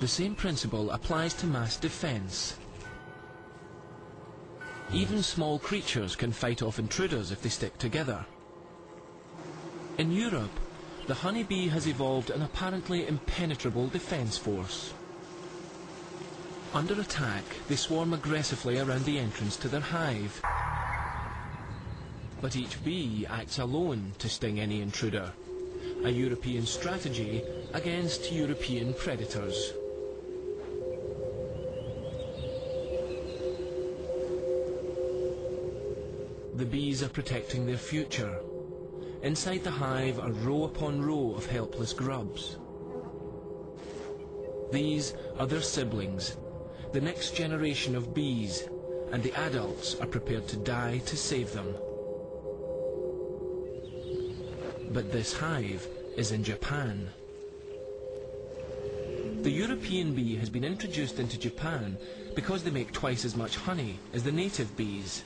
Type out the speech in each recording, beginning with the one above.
The same principle applies to mass defense. Even small creatures can fight off intruders if they stick together. In Europe, the honeybee has evolved an apparently impenetrable defense force. Under attack, they swarm aggressively around the entrance to their hive. But each bee acts alone to sting any intruder, a European strategy against European predators. The bees are protecting their future. Inside the hive are row upon row of helpless grubs. These are their siblings, the next generation of bees, and the adults are prepared to die to save them. But this hive is in Japan. The European bee has been introduced into Japan because they make twice as much honey as the native bees.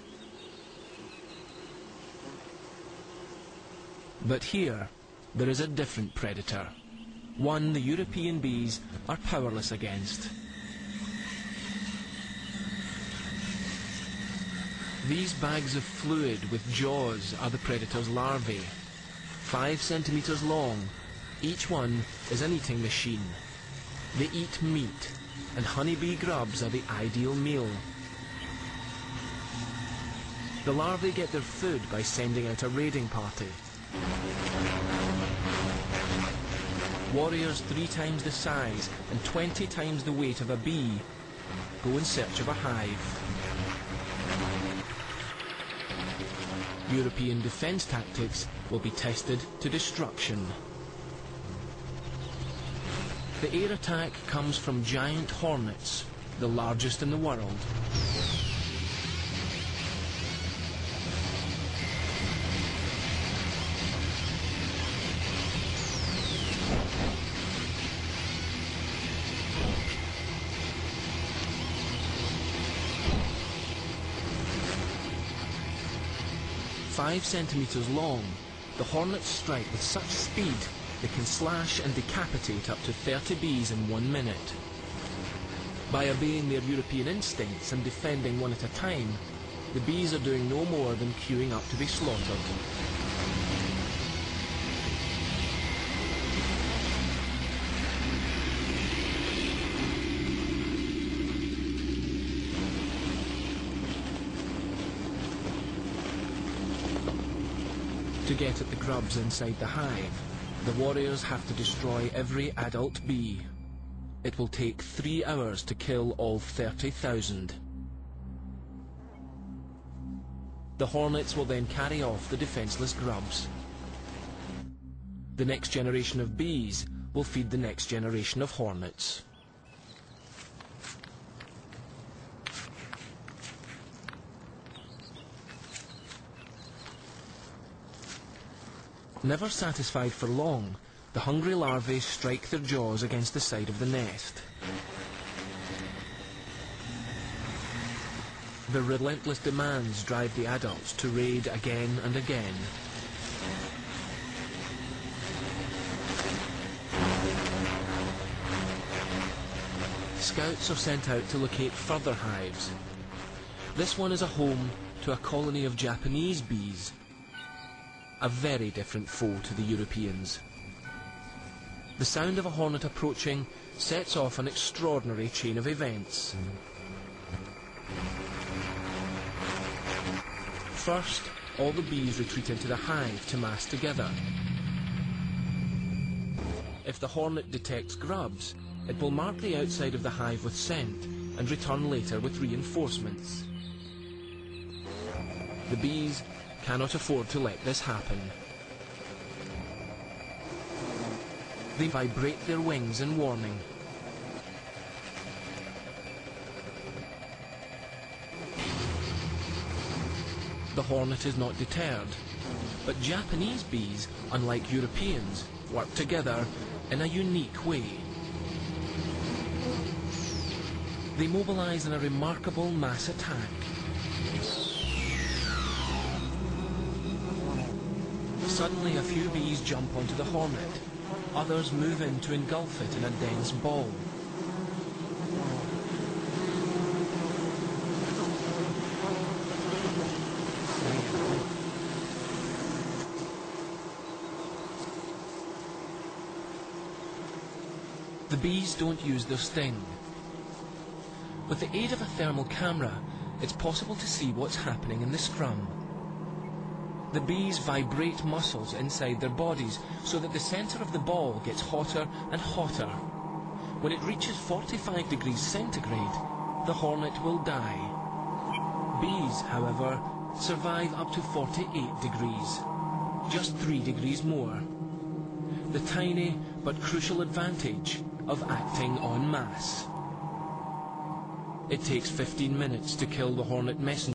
But here, there is a different predator, one the European bees are powerless against. These bags of fluid with jaws are the predator's larvae. 5 centimeters long, each one is an eating machine. They eat meat, and honeybee grubs are the ideal meal. The larvae get their food by sending out a raiding party. Warriors 3 times the size and 20 times the weight of a bee go in search of a hive. European defense tactics will be tested to destruction. The air attack comes from giant hornets, the largest in the world. 5 centimeters long, the hornets strike with such speed they can slash and decapitate up to 30 bees in 1 minute. By obeying their European instincts and defending one at a time, the bees are doing no more than queuing up to be slaughtered. To get at the grubs inside the hive, the warriors have to destroy every adult bee. It will take 3 hours to kill all 30,000. The hornets will then carry off the defenseless grubs. The next generation of bees will feed the next generation of hornets. Never satisfied for long, the hungry larvae strike their jaws against the side of the nest. Their relentless demands drive the adults to raid again and again. Scouts are sent out to locate further hives. This one is a home to a colony of Japanese bees, a very different foe to the Europeans. The sound of a hornet approaching sets off an extraordinary chain of events. First, all the bees retreat into the hive to mass together. If the hornet detects grubs, it will mark the outside of the hive with scent and return later with reinforcements. The bees cannot afford to let this happen. They vibrate their wings in warning. The hornet is not deterred, but Japanese bees, unlike Europeans, work together in a unique way. They mobilize in a remarkable mass attack. Suddenly a few bees jump onto the hornet. Others move in to engulf it in a dense ball. The bees don't use their sting. With the aid of a thermal camera, it's possible to see what's happening in the scrum. The bees vibrate muscles inside their bodies so that the centre of the ball gets hotter and hotter. When it reaches 45 degrees centigrade, the hornet will die. Bees, however, survive up to 48 degrees, just 3 degrees more. The tiny but crucial advantage of acting en masse. It takes 15 minutes to kill the hornet messenger.